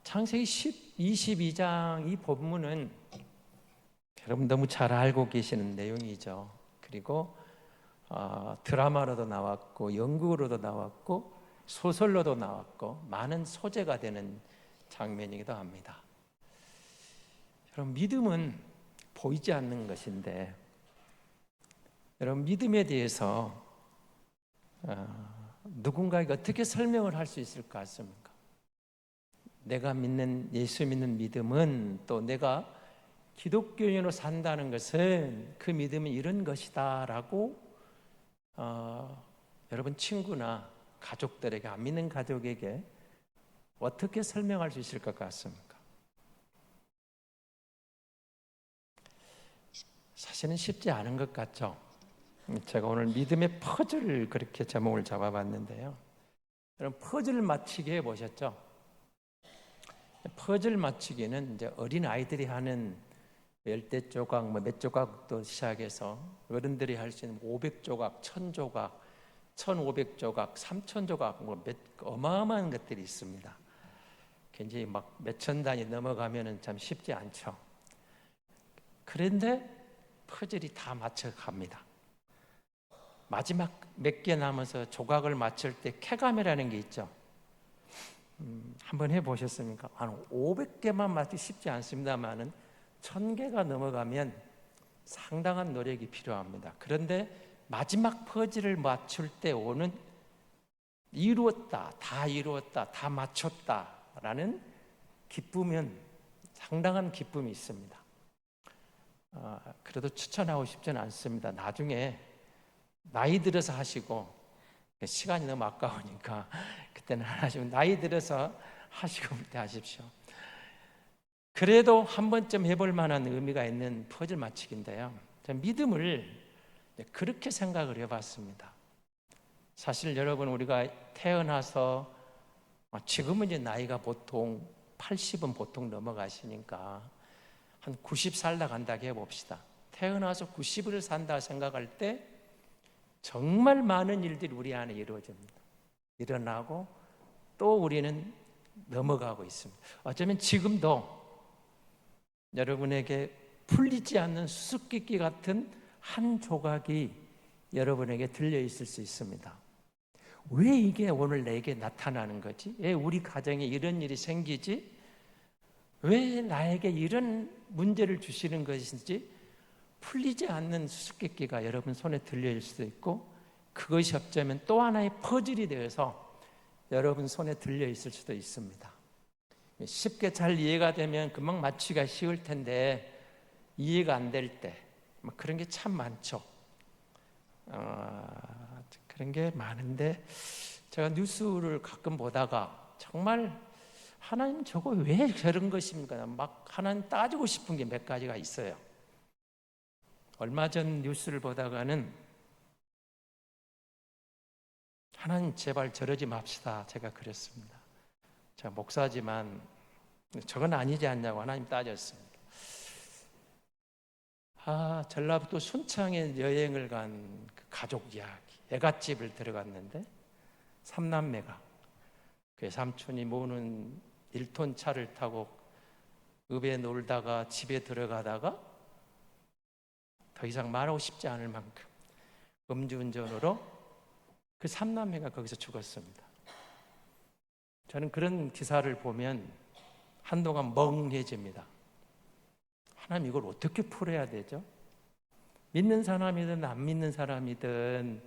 창세기 22장 이 본문은 여러분 너무 잘 알고 계시는 내용이죠. 그리고 드라마로도 나왔고 연극으로도 나왔고 소설로도 나왔고 많은 소재가 되는 장면이기도 합니다. 여러분, 믿음은 보이지 않는 것인데 여러분, 믿음에 대해서 누군가에게 어떻게 설명을 할 수 있을 것 같습니까? 내가 믿는 예수 믿는 믿음은, 또 내가 기독교인으로 산다는 것은 그 믿음은 이런 것이다 라고 여러분 친구나 가족들에게, 안 믿는 가족에게 어떻게 설명할 수 있을 것 같습니까? 사실은 쉽지 않은 것 같죠. 제가 오늘 믿음의 퍼즐을 그렇게 제목을 잡아봤는데요. 여러분, 퍼즐 맞추기 해보셨죠? 퍼즐 맞추기는 이제 어린 아이들이 하는 10대 조각, 몇 조각도 시작해서 어른들이 할 수 있는 500조각, 1000조각, 1500조각, 3000조각, 어마어마한 것들이 있습니다. 굉장히 막 몇천 단위 넘어가면은 참 쉽지 않죠. 그런데 퍼즐이 다 맞춰갑니다. 마지막 몇 개 남아서 조각을 맞출 때 쾌감이라는 게 있죠. 한번 해보셨습니까? 한 500개만 맞추기 쉽지 않습니다만은 1000개가 넘어가면 상당한 노력이 필요합니다. 그런데 마지막 퍼즐을 맞출 때 오는 이루었다, 다 이루었다, 다 맞췄다라는 기쁨은 상당한 기쁨이 있습니다. 그래도 추천하고 싶지는 않습니다. 나중에 나이 들어서 하시고, 시간이 너무 아까우니까 그때는 안 하시고 나이 들어서 하시고 때 하십시오. 그래도 한 번쯤 해볼 만한 의미가 있는 퍼즐 맞추기인데요, 믿음을 그렇게 생각을 해봤습니다. 사실 여러분, 우리가 태어나서 지금은 이제 나이가 보통 80은 보통 넘어가시니까 한 90 살다 간다고 해봅시다. 태어나서 90을 산다 생각할 때 정말 많은 일들이 우리 안에 이루어집니다. 일어나고 또 우리는 넘어가고 있습니다. 어쩌면 지금도 여러분에게 풀리지 않는 수수께끼 같은 한 조각이 여러분에게 들려 있을 수 있습니다. 왜 이게 오늘 내게 나타나는 거지? 왜 우리 가정에 이런 일이 생기지? 왜 나에게 이런 문제를 주시는 것인지 풀리지 않는 수수께끼가 여러분 손에 들려일 수도 있고, 그것이 어쩌면 또 하나의 퍼즐이 되어서 여러분 손에 들려 있을 수도 있습니다. 쉽게 잘 이해가 되면 금방 맞추기가 쉬울 텐데 이해가 안 될 때 그런 게 참 많죠. 그런 게 많은데, 제가 뉴스를 가끔 보다가 정말 하나님 저거 왜 저런 것입니까? 막 하나님 따지고 싶은 게 몇 가지가 있어요. 얼마 전 뉴스를 보다가는 하나님 제발 저러지 맙시다, 제가 그랬습니다. 제가 목사지만 저건 아니지 않냐고 하나님 따졌습니다. 전라북도 순창에 여행을 간 그 가족 이야기, 애갓집을 들어갔는데 3남매가 그 삼촌이 모는 1톤 차를 타고 읍에 놀다가 집에 들어가다가 더 이상 말하고 싶지 않을 만큼 음주운전으로 그 3남매가 거기서 죽었습니다. 저는 그런 기사를 보면 한동안 멍해집니다. 하나님, 이걸 어떻게 풀어야 되죠? 믿는 사람이든 안 믿는 사람이든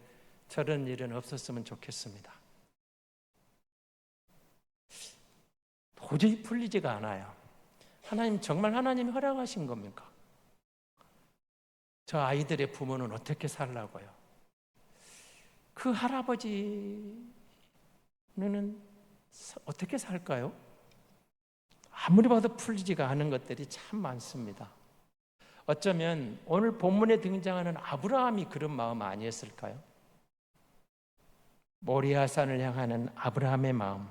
저런 일은 없었으면 좋겠습니다. 도저히 풀리지가 않아요. 하나님, 정말 하나님이 허락하신 겁니까? 저 아이들의 부모는 어떻게 살라고요? 그 할아버지는 어떻게 살까요? 아무리 봐도 풀리지가 않은 것들이 참 많습니다. 어쩌면 오늘 본문에 등장하는 아브라함이 그런 마음 아니었을까요? 모리아산을 향하는 아브라함의 마음.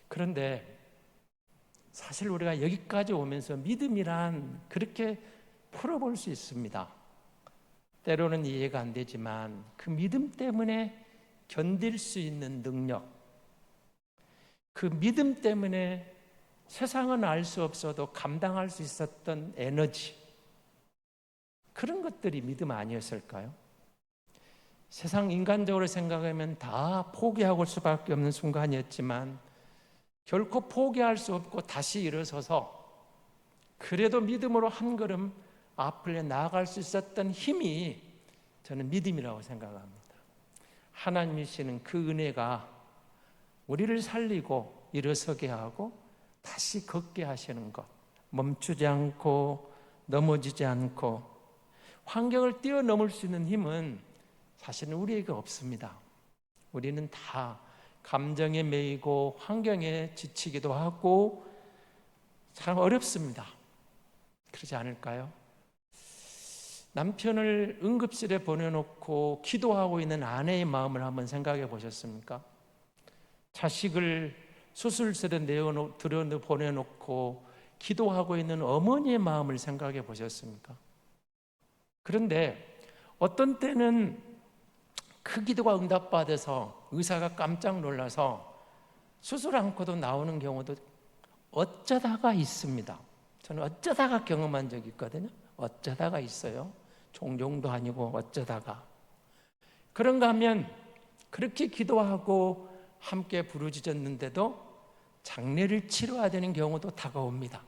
그런데 사실 우리가 여기까지 오면서 믿음이란 그렇게 풀어볼 수 있습니다. 때로는 이해가 안 되지만 그 믿음 때문에 견딜 수 있는 능력, 그 믿음 때문에 세상은 알 수 없어도 감당할 수 있었던 에너지, 그런 것들이 믿음 아니었을까요? 세상 인간적으로 생각하면 다 포기하고 수밖에 없는 순간이었지만 결코 포기할 수 없고 다시 일어서서 그래도 믿음으로 한 걸음 앞을 나아갈 수 있었던 힘이 저는 믿음이라고 생각합니다. 하나님이시는 그 은혜가 우리를 살리고 일어서게 하고 다시 걷게 하시는 것, 멈추지 않고 넘어지지 않고 환경을 뛰어넘을 수 있는 힘은 사실은 우리에게 없습니다. 우리는 다 감정에 매이고 환경에 지치기도 하고 참 어렵습니다. 그러지 않을까요? 남편을 응급실에 보내놓고 기도하고 있는 아내의 마음을 한번 생각해 보셨습니까? 자식을 수술실에 보내놓고 기도하고 있는 어머니의 마음을 생각해 보셨습니까? 그런데 어떤 때는 그 기도가 응답받아서 의사가 깜짝 놀라서 수술 않고도 나오는 경우도 어쩌다가 있습니다. 저는 어쩌다가 경험한 적이 있거든요. 어쩌다가 있어요. 종종도 아니고 어쩌다가. 그런가 하면 그렇게 기도하고 함께 부르짖었는데도 장례를 치러야 되는 경우도 다가옵니다.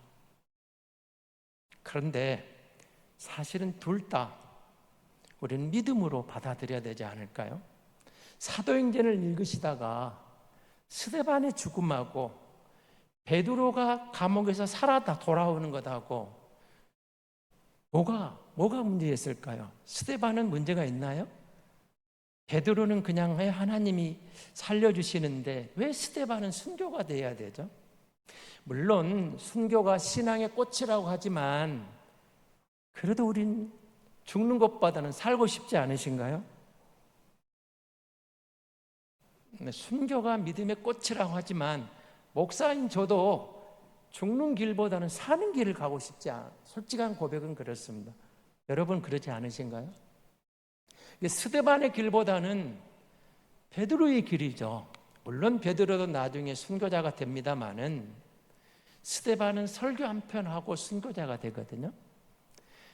그런데 사실은 둘 다 우리는 믿음으로 받아들여야 되지 않을까요? 사도행전을 읽으시다가 스데반의 죽음하고 베드로가 감옥에서 살아다 돌아오는 것하고 뭐가 문제였을까요? 스데반은 문제가 있나요? 베드로는 그냥 하나님이 살려주시는데 왜 스데반은 순교가 돼야 되죠? 물론 순교가 신앙의 꽃이라고 하지만 그래도 우린 죽는 것보다는 살고 싶지 않으신가요? 순교가 믿음의 꽃이라고 하지만 목사인 저도 죽는 길보다는 사는 길을 가고 싶지 않아요. 솔직한 고백은 그렇습니다. 여러분 그러지 않으신가요? 스데반의 길보다는 베드로의 길이죠. 물론 베드로도 나중에 순교자가 됩니다마는 스데반은 설교 한 편 하고 순교자가 되거든요.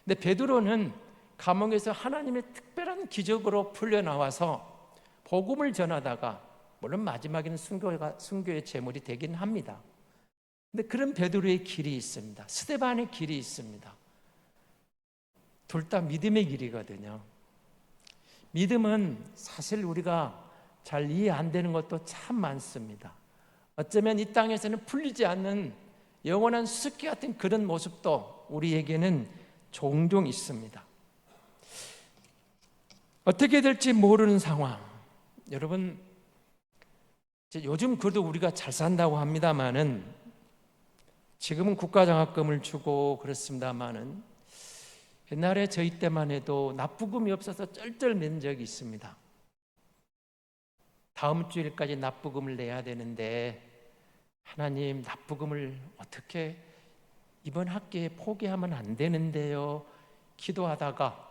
근데 베드로는 감옥에서 하나님의 특별한 기적으로 풀려나와서 복음을 전하다가 물론 마지막에는 순교의 제물이 되긴 합니다. 근데 그런 베드로의 길이 있습니다. 스데반의 길이 있습니다. 둘 다 믿음의 길이거든요. 믿음은 사실 우리가 잘 이해 안 되는 것도 참 많습니다. 어쩌면 이 땅에서는 풀리지 않는 영원한 수수께 같은 그런 모습도 우리에게는 종종 있습니다. 어떻게 될지 모르는 상황. 여러분, 요즘 그래도 우리가 잘 산다고 합니다마는 지금은 국가장학금을 주고 그렇습니다마는 옛날에 저희 때만 해도 납부금이 없어서 쩔쩔맨 적이 있습니다. 다음 주일까지 납부금을 내야 되는데 하나님 납부금을 어떻게 이번 학기에 포기하면 안 되는데요. 기도하다가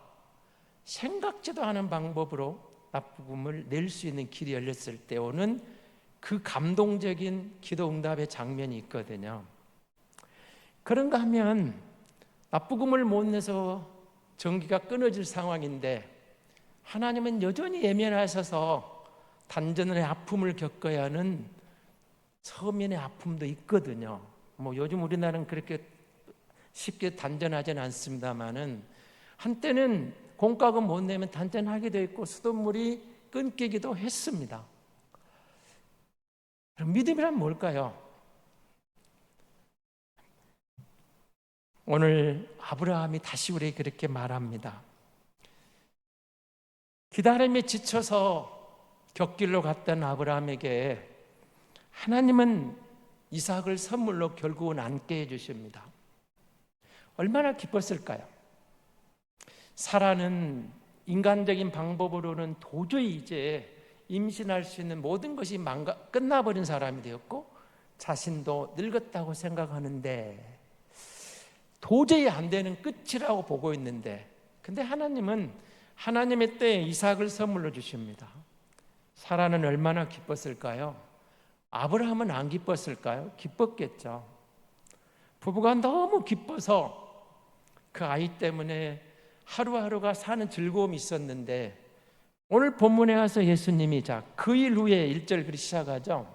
생각지도 않은 방법으로 납부금을 낼 수 있는 길이 열렸을 때 오는 그 감동적인 기도 응답의 장면이 있거든요. 그런가 하면 납부금을 못 내서 전기가 끊어질 상황인데 하나님은 여전히 예면하셔서 단전의 아픔을 겪어야 하는 서민의 아픔도 있거든요. 요즘 우리나라는 그렇게 쉽게 단전하지는 않습니다만은 한때는 공과금 못 내면 단전하기도 했고 수돗물이 끊기기도 했습니다. 그럼 믿음이란 뭘까요? 오늘 아브라함이 다시 우리에게 그렇게 말합니다. 기다림에 지쳐서 곁길로 갔던 아브라함에게 하나님은 이삭을 선물로 결국은 안게 해주십니다. 얼마나 기뻤을까요? 사라는 인간적인 방법으로는 도저히 이제 임신할 수 있는 모든 것이 끝나버린 사람이 되었고 자신도 늙었다고 생각하는데 도저히 안 되는 끝이라고 보고 있는데 근데 하나님은 하나님의 때에 이삭을 선물로 주십니다. 사라는 얼마나 기뻤을까요? 아브라함은 안 기뻤을까요? 기뻤겠죠. 부부가 너무 기뻐서 그 아이 때문에 하루하루가 사는 즐거움이 있었는데, 오늘 본문에 와서 예수님이 그 일 후에 1절 그렇게 시작하죠.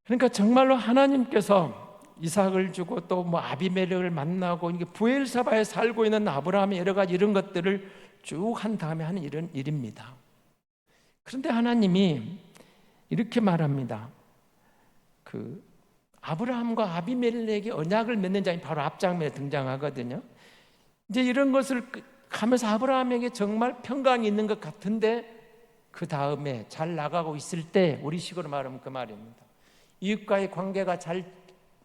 그러니까 정말로 하나님께서 이삭을 주고 또 아비멜렉을 만나고 이게 부엘사바에 살고 있는 아브라함의 여러 가지 이런 것들을 쭉 한 다음에 하는 이런 일입니다. 그런데 하나님이 이렇게 말합니다. 아브라함과 아비멜렉이 언약을 맺는 장이 바로 앞장면에 등장하거든요. 이제 이런 것을 하면서 아브라함에게 정말 평강이 있는 것 같은데, 그 다음에 잘 나가고 있을 때, 우리 식으로 말하면 그 말입니다. 이웃과의 관계가 잘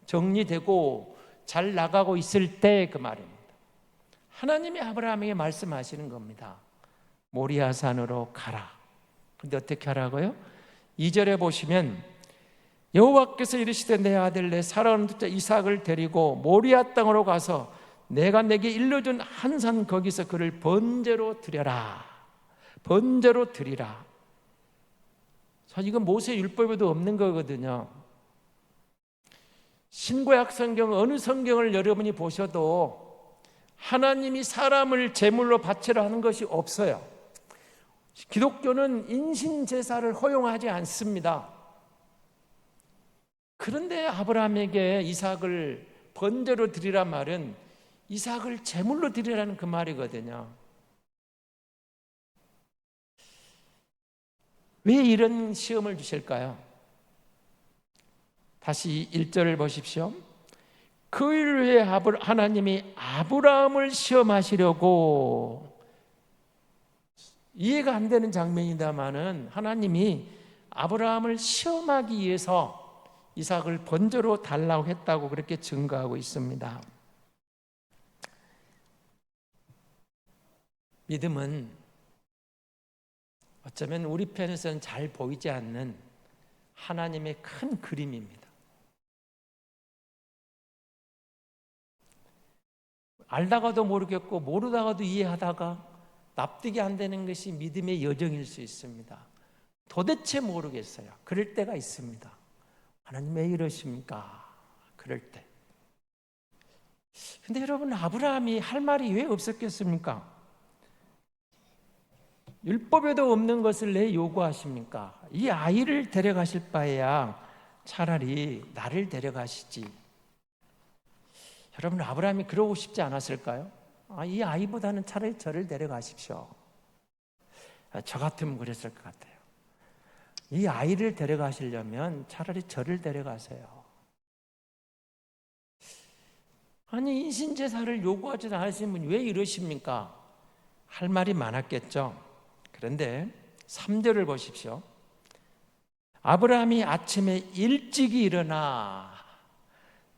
정리되고 잘 나가고 있을 때 그 말입니다. 하나님이 아브라함에게 말씀하시는 겁니다. 모리아산으로 가라. 근데 어떻게 하라고요? 2절에 보시면 여호와께서 이르시되 내 아들 내 사랑하는 자 이삭을 데리고 모리아 땅으로 가서 내가 내게 일러준 한 산 거기서 그를 번제로 드려라. 번제로 드리라. 사실 이건 모세 율법에도 없는 거거든요. 신구약 성경 어느 성경을 여러분이 보셔도 하나님이 사람을 제물로 바치라 하는 것이 없어요. 기독교는 인신제사를 허용하지 않습니다. 그런데 아브라함에게 이삭을 번제로 드리란 말은 이삭을 제물로 드리라는 그 말이거든요. 왜 이런 시험을 주실까요? 다시 1절을 보십시오. 그 일을 위해 하나님이 아브라함을 시험하시려고, 이해가 안 되는 장면이다마는 하나님이 아브라함을 시험하기 위해서 이삭을 번제로 달라고 했다고 그렇게 증거하고 있습니다. 믿음은 어쩌면 우리 편에서는 잘 보이지 않는 하나님의 큰 그림입니다. 알다가도 모르겠고 모르다가도 이해하다가 납득이 안 되는 것이 믿음의 여정일 수 있습니다. 도대체 모르겠어요. 그럴 때가 있습니다. 하나님 왜 이러십니까? 그럴 때. 근데 여러분, 아브라함이 할 말이 왜 없었겠습니까? 율법에도 없는 것을 왜 요구하십니까? 이 아이를 데려가실 바에야 차라리 나를 데려가시지. 여러분, 아브라함이 그러고 싶지 않았을까요? 이 아이보다는 차라리 저를 데려가십시오. 저 같으면 그랬을 것 같아요. 이 아이를 데려가시려면 차라리 저를 데려가세요. 아니, 인신제사를 요구하지 않으신 분이 왜 이러십니까? 할 말이 많았겠죠. 그런데 3절을 보십시오. 아브라함이 아침에 일찍이 일어나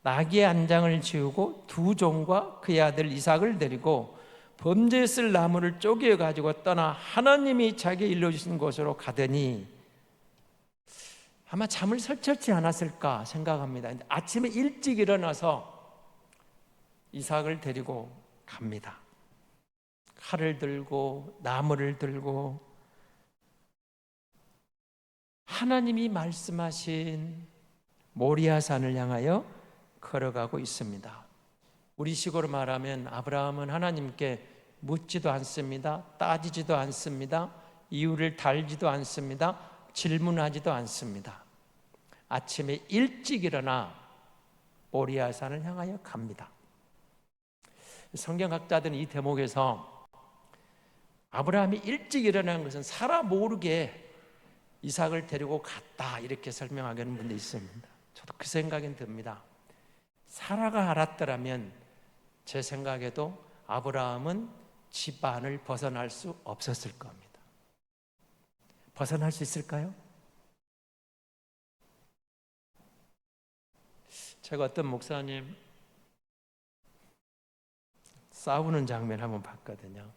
나귀의 안장을 지우고 두 종과 그의 아들 이삭을 데리고 번제에 쓸 나무를 쪼개 가지고 떠나 하나님이 자기에게 일러주신 곳으로 가더니, 아마 잠을 설쳤지 않았을까 생각합니다. 아침에 일찍 일어나서 이삭을 데리고 갑니다. 칼을 들고 나무를 들고 하나님이 말씀하신 모리아산을 향하여 걸어가고 있습니다. 우리식으로 말하면 아브라함은 하나님께 묻지도 않습니다. 따지지도 않습니다. 이유를 달지도 않습니다. 질문하지도 않습니다. 아침에 일찍 일어나 모리아산을 향하여 갑니다. 성경학자들은 이 대목에서 아브라함이 일찍 일어난 것은 사라 모르게 이삭을 데리고 갔다, 이렇게 설명하는 분도 있습니다. 저도 그 생각이 듭니다. 사라가 알았더라면 제 생각에도 아브라함은 집안을 벗어날 수 없었을 겁니다. 벗어날 수 있을까요? 제가 어떤 목사님 싸우는 장면 한번 봤거든요.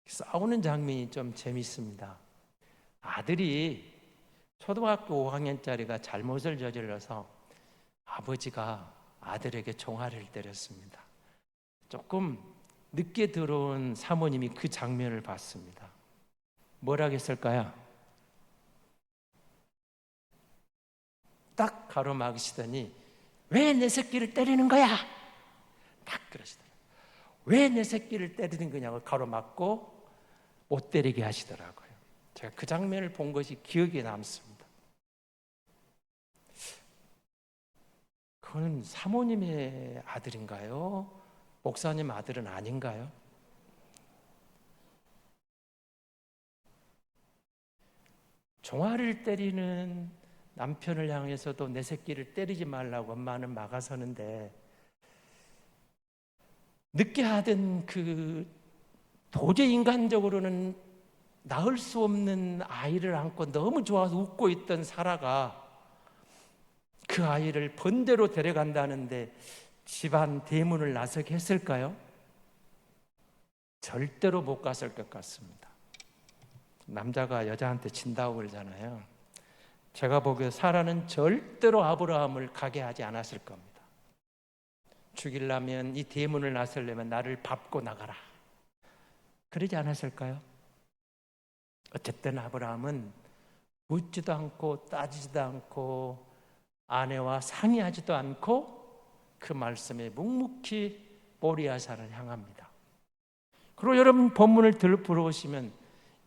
싸우는 장면이 좀 재밌습니다. 아들이 초등학교 5학년짜리가 잘못을 저질러서 아버지가 아들에게 종아리를 때렸습니다. 조금 늦게 들어온 사모님이 그 장면을 봤습니다. 뭐라고 했을까요? 딱 가로막으시더니 왜 내 새끼를 때리는 거야? 딱 그러시더라고요. 왜 내 새끼를 때리는 거냐고 가로막고 못 때리게 하시더라고요. 제가 그 장면을 본 것이 기억에 남습니다. 그거는 사모님의 아들인가요? 목사님 아들은 아닌가요? 종아리를 때리는 남편을 향해서도 내 새끼를 때리지 말라고 엄마는 막아서는데, 늦게 하던 그 도저히 인간적으로는 낳을 수 없는 아이를 안고 너무 좋아서 웃고 있던 사라가 그 아이를 번제로 데려간다는데 집안 대문을 나서게 했을까요? 절대로 못 갔을 것 같습니다. 남자가 여자한테 진다고 그러잖아요. 제가 보기에 사라는 절대로 아브라함을 가게 하지 않았을 겁니다. 죽이려면, 이 대문을 나서려면 나를 밟고 나가라, 그러지 않았을까요? 어쨌든 아브라함은 묻지도 않고 따지지도 않고 아내와 상의하지도 않고 그 말씀에 묵묵히 모리아산을 향합니다. 그리고 여러분 본문을 들어보시면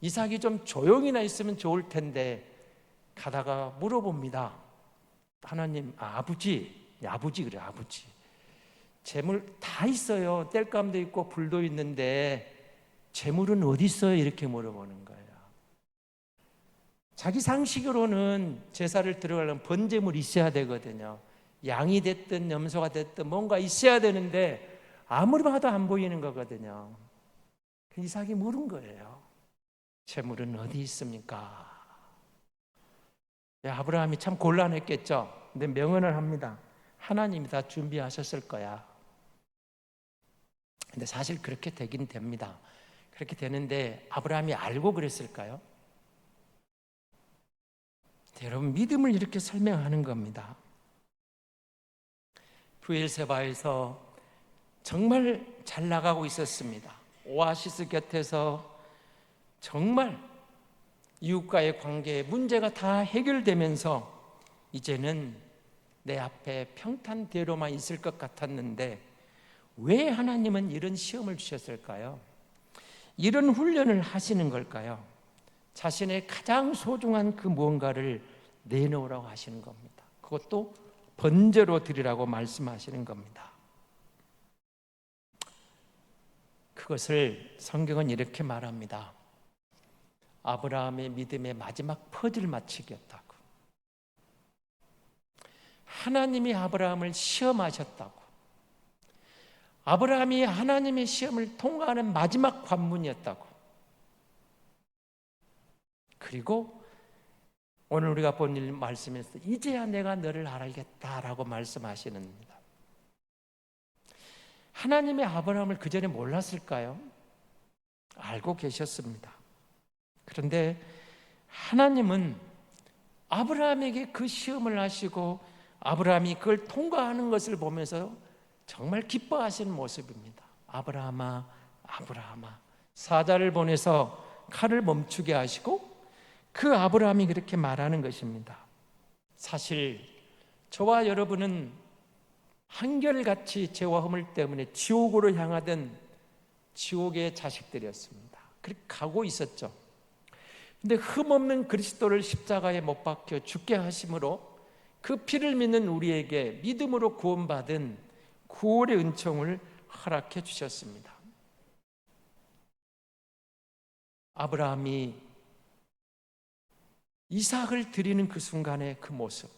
이삭이 좀 조용히나 있으면 좋을 텐데 가다가 물어봅니다. 하나님, 아버지 그래, 아버지, 재물 다 있어요. 땔감도 있고 불도 있는데 재물은 어디 있어요? 이렇게 물어보는 거예요. 자기 상식으로는 제사를 들어가려면 번제물이 있어야 되거든요. 양이 됐든 염소가 됐든 뭔가 있어야 되는데 아무리 봐도 안 보이는 거거든요. 이삭이 물은 거예요. 재물은 어디 있습니까? 아브라함이 참 곤란했겠죠. 근데 명언을 합니다. 하나님이 다 준비하셨을 거야. 근데 사실 그렇게 되긴 됩니다. 그렇게 되는데 아브라함이 알고 그랬을까요? 여러분, 믿음을 이렇게 설명하는 겁니다. 브엘세바에서 정말 잘 나가고 있었습니다. 오아시스 곁에서 정말 이웃과의 관계에 문제가 다 해결되면서 이제는 내 앞에 평탄대로만 있을 것 같았는데 왜 하나님은 이런 시험을 주셨을까요? 이런 훈련을 하시는 걸까요? 자신의 가장 소중한 그 무언가를 내놓으라고 하시는 겁니다. 그것도 번제로 드리라고 말씀하시는 겁니다. 그것을 성경은 이렇게 말합니다. 아브라함의 믿음의 마지막 퍼즐 맞추기였다고. 하나님이 아브라함을 시험하셨다고. 아브라함이 하나님의 시험을 통과하는 마지막 관문이었다고. 그리고 오늘 우리가 본 말씀에서 이제야 내가 너를 알겠다라고 말씀하시는 겁니다. 하나님의 아브라함을 그 전에 몰랐을까요? 알고 계셨습니다. 그런데 하나님은 아브라함에게 그 시험을 하시고 아브라함이 그걸 통과하는 것을 보면서 정말 기뻐하시는 모습입니다. 아브라함아, 아브라함아. 사자를 보내서 칼을 멈추게 하시고 그 아브라함이 그렇게 말하는 것입니다. 사실 저와 여러분은 한결같이 죄와 허물 때문에 지옥으로 향하던 지옥의 자식들이었습니다. 그렇게 가고 있었죠. 근데 흠없는 그리스도를 십자가에 못 박혀 죽게 하심으로 그 피를 믿는 우리에게 믿음으로 구원받은 구원의 은총을 허락해 주셨습니다. 아브라함이 이삭을 드리는 그 순간의 그 모습,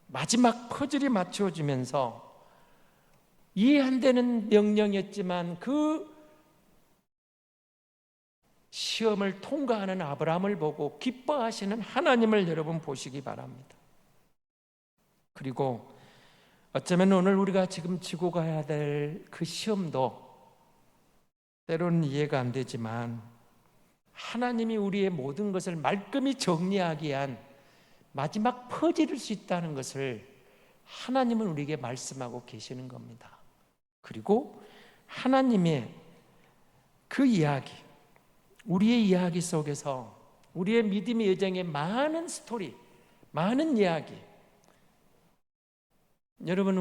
마지막 퍼즐이 맞춰지면서 이해 안 되는 명령이었지만 그 시험을 통과하는 아브라함을 보고 기뻐하시는 하나님을 여러분 보시기 바랍니다. 그리고 어쩌면 오늘 우리가 지금 지고 가야 될 그 시험도 때로는 이해가 안 되지만 하나님이 우리의 모든 것을 말끔히 정리하기 위한 마지막 퍼즐일 수 있다는 것을 하나님은 우리에게 말씀하고 계시는 겁니다. 그리고 하나님의 그 이야기, 우리의 이야기 속에서 우리의 믿음의 여정의 많은 스토리, 많은 이야기. 여러분,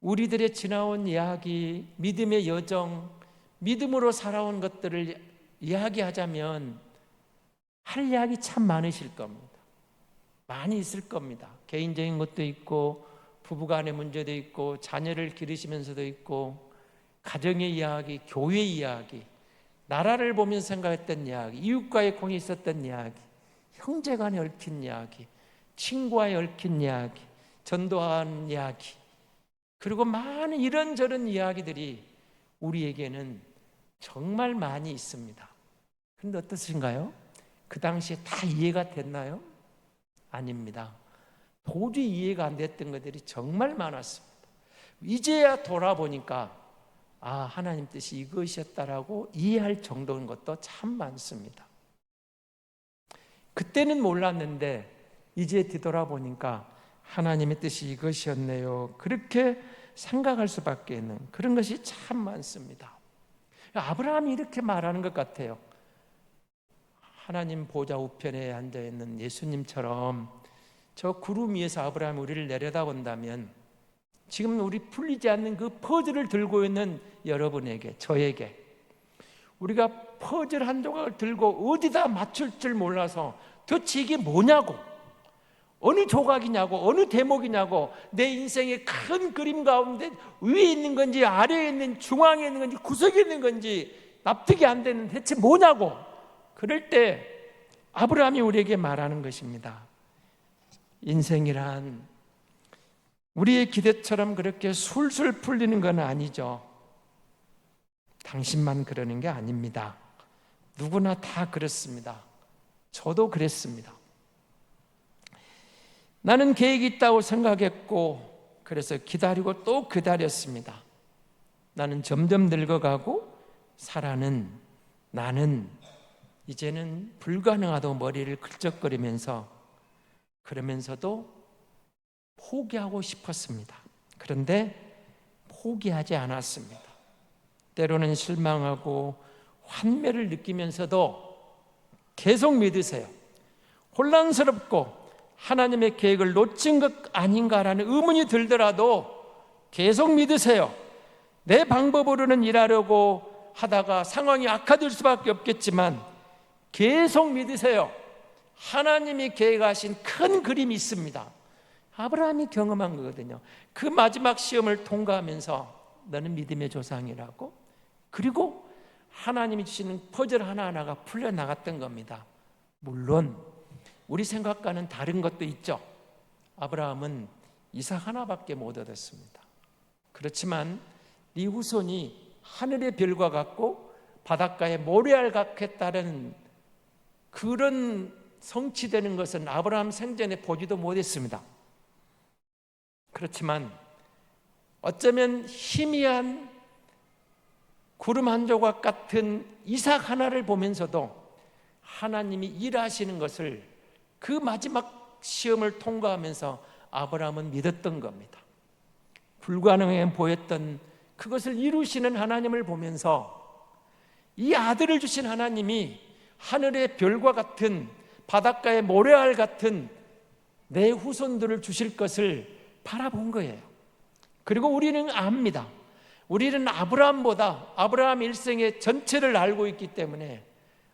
우리들의 지나온 이야기, 믿음의 여정, 믿음으로 살아온 것들을 이야기하자면 할 이야기 참 많으실 겁니다. 많이 있을 겁니다. 개인적인 것도 있고, 부부간의 문제도 있고, 자녀를 기르시면서도 있고, 가정의 이야기, 교회 이야기, 나라를 보면서 생각했던 이야기, 이웃과의 공이 있었던 이야기, 형제간에 얽힌 이야기, 친구와의 얽힌 이야기, 전도한 이야기, 그리고 많은 이런저런 이야기들이 우리에게는 정말 많이 있습니다. 그런데 어떻신가요? 그 당시에 다 이해가 됐나요? 아닙니다. 도저히 이해가 안 됐던 것들이 정말 많았습니다. 이제야 돌아보니까 하나님 뜻이 이것이었다라고 이해할 정도인 것도 참 많습니다. 그때는 몰랐는데 이제 뒤돌아보니까 하나님의 뜻이 이것이었네요. 그렇게 생각할 수밖에 없는 그런 것이 참 많습니다. 아브라함이 이렇게 말하는 것 같아요. 하나님 보좌 우편에 앉아있는 예수님처럼 저 구름 위에서 아브라함이 우리를 내려다본다면 지금 우리 풀리지 않는 그 퍼즐을 들고 있는 여러분에게, 저에게, 우리가 퍼즐 한 조각을 들고 어디다 맞출 줄 몰라서 도대체 이게 뭐냐고, 어느 조각이냐고, 어느 대목이냐고, 내 인생의 큰 그림 가운데 위에 있는 건지 아래에 있는, 중앙에 있는 건지 구석에 있는 건지 납득이 안 되는 대체 뭐냐고, 그럴 때 아브라함이 우리에게 말하는 것입니다. 인생이란 우리의 기대처럼 그렇게 술술 풀리는 건 아니죠. 당신만 그러는 게 아닙니다. 누구나 다 그렇습니다. 저도 그랬습니다. 나는 계획이 있다고 생각했고, 그래서 기다리고 또 기다렸습니다. 나는 점점 늙어가고 나는 이제는 불가능하다고 머리를 긁적거리면서, 그러면서도 포기하고 싶었습니다. 그런데 포기하지 않았습니다. 때로는 실망하고 환멸을 느끼면서도 계속 믿으세요. 혼란스럽고 하나님의 계획을 놓친 것 아닌가라는 의문이 들더라도 계속 믿으세요. 내 방법으로는 일하려고 하다가 상황이 악화될 수밖에 없겠지만 계속 믿으세요. 하나님이 계획하신 큰 그림이 있습니다. 아브라함이 경험한 거거든요. 그 마지막 시험을 통과하면서 너는 믿음의 조상이라고, 그리고 하나님이 주시는 퍼즐 하나하나가 풀려나갔던 겁니다. 물론 우리 생각과는 다른 것도 있죠. 아브라함은 이삭 하나밖에 못 얻었습니다. 그렇지만 네 후손이 하늘의 별과 같고 바닷가의 모래알 같겠다는 그런 성취되는 것은 아브라함 생전에 보지도 못했습니다. 그렇지만 어쩌면 희미한 구름 한 조각 같은 이삭 하나를 보면서도 하나님이 일하시는 것을 그 마지막 시험을 통과하면서 아브라함은 믿었던 겁니다. 불가능해 보였던 그것을 이루시는 하나님을 보면서 이 아들을 주신 하나님이 하늘의 별과 같은 바닷가의 모래알 같은 내 후손들을 주실 것을 바라본 거예요. 그리고 우리는 압니다. 우리는 아브라함 일생의 전체를 알고 있기 때문에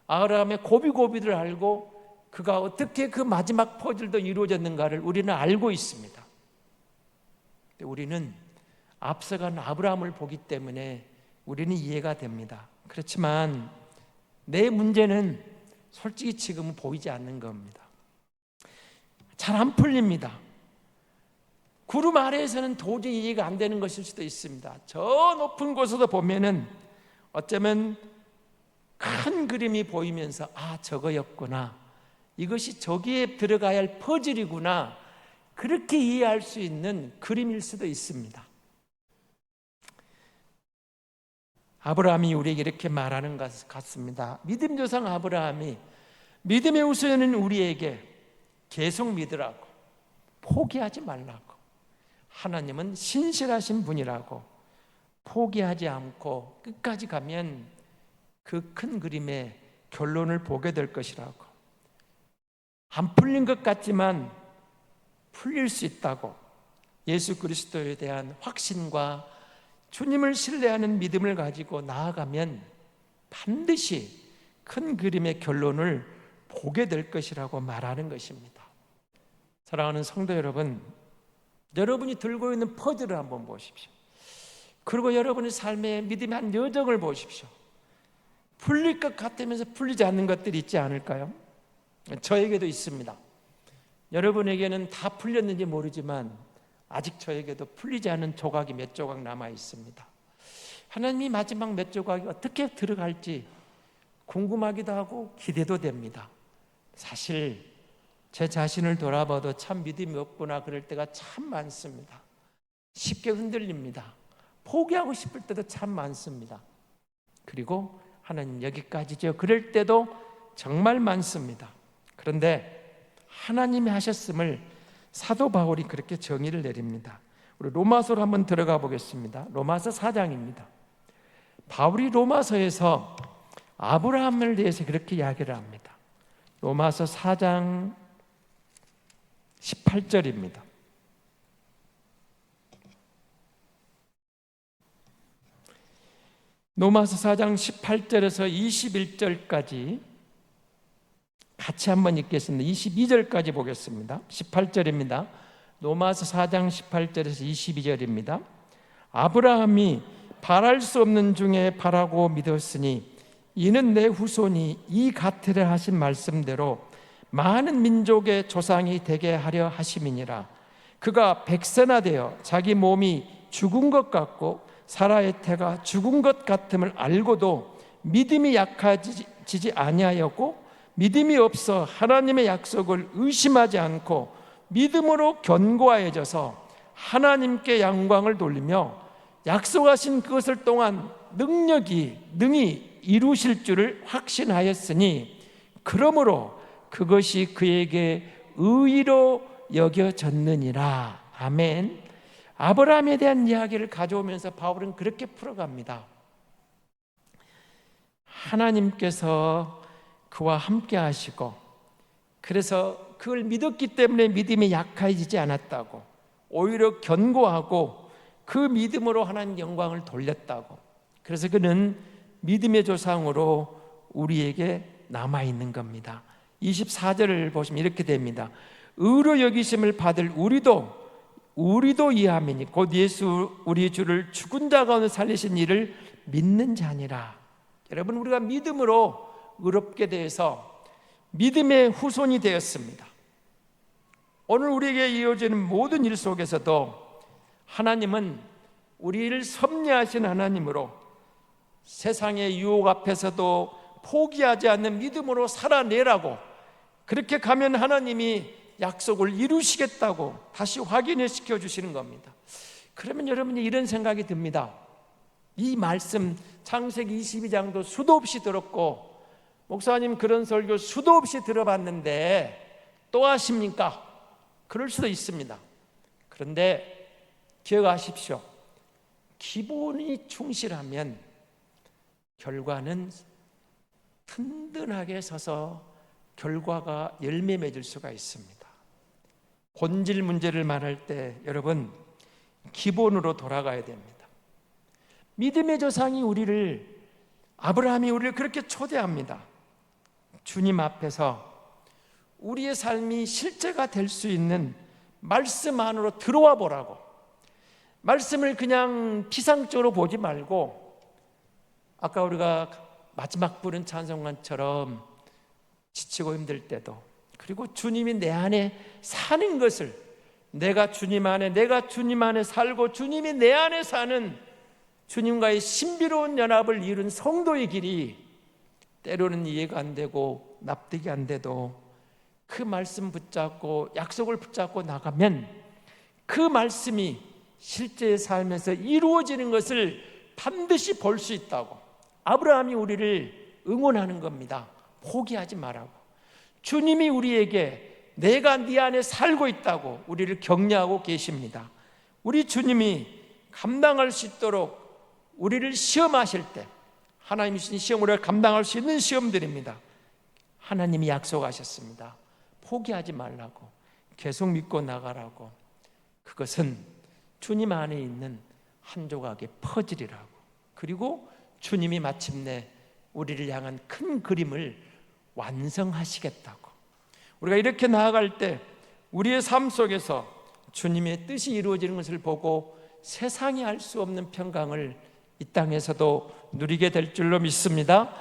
아브라함의 고비고비를 알고 그가 어떻게 그 마지막 퍼즐도 이루어졌는가를 우리는 알고 있습니다. 우리는 앞서간 아브라함을 보기 때문에 우리는 이해가 됩니다. 그렇지만 내 문제는 솔직히 지금은 보이지 않는 겁니다. 잘 안 풀립니다. 구름 아래에서는 도저히 이해가 안 되는 것일 수도 있습니다. 저 높은 곳에서 보면은 어쩌면 큰 그림이 보이면서 저거였구나, 이것이 저기에 들어가야 할 퍼즐이구나, 그렇게 이해할 수 있는 그림일 수도 있습니다. 아브라함이 우리에게 이렇게 말하는 것 같습니다. 믿음 조상 아브라함이 믿음의 우선은 우리에게 계속 믿으라고, 포기하지 말라고, 하나님은 신실하신 분이라고, 포기하지 않고 끝까지 가면 그 큰 그림의 결론을 보게 될 것이라고, 안 풀린 것 같지만 풀릴 수 있다고 예수 그리스도에 대한 확신과 주님을 신뢰하는 믿음을 가지고 나아가면 반드시 큰 그림의 결론을 보게 될 것이라고 말하는 것입니다. 사랑하는 성도 여러분, 여러분이 들고 있는 퍼즐을 한번 보십시오. 그리고 여러분의 삶의 믿음의 한 여정을 보십시오. 풀릴 것 같으면서 풀리지 않는 것들이 있지 않을까요? 저에게도 있습니다. 여러분에게는 다 풀렸는지 모르지만 아직 저에게도 풀리지 않은 조각이 몇 조각 남아 있습니다. 하나님이 마지막 몇 조각이 어떻게 들어갈지 궁금하기도 하고 기대도 됩니다. 사실 제 자신을 돌아봐도 참 믿음이 없구나 그럴 때가 참 많습니다. 쉽게 흔들립니다. 포기하고 싶을 때도 참 많습니다. 그리고 하나님 여기까지죠. 그럴 때도 정말 많습니다. 그런데 하나님이 하셨음을 사도 바울이 그렇게 정의를 내립니다. 우리 로마서로 한번 들어가 보겠습니다. 로마서 4장입니다. 바울이 로마서에서 아브라함을 대해서 그렇게 이야기를 합니다. 로마서 4장 18절입니다. 로마서 4장 18절에서 21절까지 같이 한번 읽겠습니다. 22절까지 보겠습니다. 18절입니다. 로마서 4장 18절에서 22절입니다. 아브라함이 바랄 수 없는 중에 바라고 믿었으니 이는 내 후손이 이 같으려 하신 말씀대로 많은 민족의 조상이 되게 하려 하심이니라. 그가 백세나되어 자기 몸이 죽은 것 같고 사라의 태가 죽은 것 같음을 알고도 믿음이 약해지지 아니하였고 믿음이 없어 하나님의 약속을 의심하지 않고 믿음으로 견고해져서 하나님께 영광을 돌리며 약속하신 그것을 또한 능히 이루실 줄을 확신하였으니 그러므로 그것이 그에게 의로 여겨졌느니라. 아멘. 아브라함에 대한 이야기를 가져오면서 바울은 그렇게 풀어갑니다. 하나님께서 그와 함께 하시고 그래서 그걸 믿었기 때문에 믿음이 약해지지 않았다고, 오히려 견고하고 그 믿음으로 하나님 영광을 돌렸다고. 그래서 그는 믿음의 조상으로 우리에게 남아있는 겁니다. 24절을 보시면 이렇게 됩니다. 의로 여기심을 받을 우리도 이함이니 곧 예수 우리 주를 죽은 자 가운데 살리신 이를 믿는 자니라. 여러분, 우리가 믿음으로 의롭게 되어서 믿음의 후손이 되었습니다. 오늘 우리에게 이어지는 모든 일 속에서도 하나님은 우리를 섭리하신 하나님으로 세상의 유혹 앞에서도 포기하지 않는 믿음으로 살아내라고, 그렇게 가면 하나님이 약속을 이루시겠다고 다시 확인해 시켜주시는 겁니다. 그러면 여러분이 이런 생각이 듭니다. 이 말씀 창세기 22장도 수도 없이 들었고 목사님 그런 설교 수도 없이 들어봤는데 또 하십니까? 그럴 수도 있습니다. 그런데 기억하십시오. 기본이 충실하면 결과는 든든하게 서서 결과가 열매 맺을 수가 있습니다. 본질 문제를 말할 때 여러분 기본으로 돌아가야 됩니다. 믿음의 조상이 아브라함이 우리를 그렇게 초대합니다. 주님 앞에서 우리의 삶이 실제가 될 수 있는 말씀 안으로 들어와 보라고. 말씀을 그냥 피상적으로 보지 말고 아까 우리가 마지막 부른 찬송가처럼 지치고 힘들 때도, 그리고 주님이 내 안에 사는 것을 내가 주님 안에 살고 주님이 내 안에 사는 주님과의 신비로운 연합을 이룬 성도의 길이 때로는 이해가 안 되고 납득이 안 돼도 그 말씀 붙잡고 약속을 붙잡고 나가면 그 말씀이 실제의 삶에서 이루어지는 것을 반드시 볼 수 있다고 아브라함이 우리를 응원하는 겁니다. 포기하지 말라고. 주님이 우리에게 내가 네 안에 살고 있다고 우리를 격려하고 계십니다. 우리 주님이 감당할 수 있도록 우리를 시험하실 때 하나님이 주신 시험, 우리가 감당할 수 있는 시험들입니다. 하나님이 약속하셨습니다. 포기하지 말라고, 계속 믿고 나가라고. 그것은 주님 안에 있는 한 조각의 퍼즐이라고. 그리고 주님이 마침내 우리를 향한 큰 그림을 완성하시겠다고. 우리가 이렇게 나아갈 때 우리의 삶 속에서 주님의 뜻이 이루어지는 것을 보고 세상이 알 수 없는 평강을 이 땅에서도 누리게 될 줄로 믿습니다.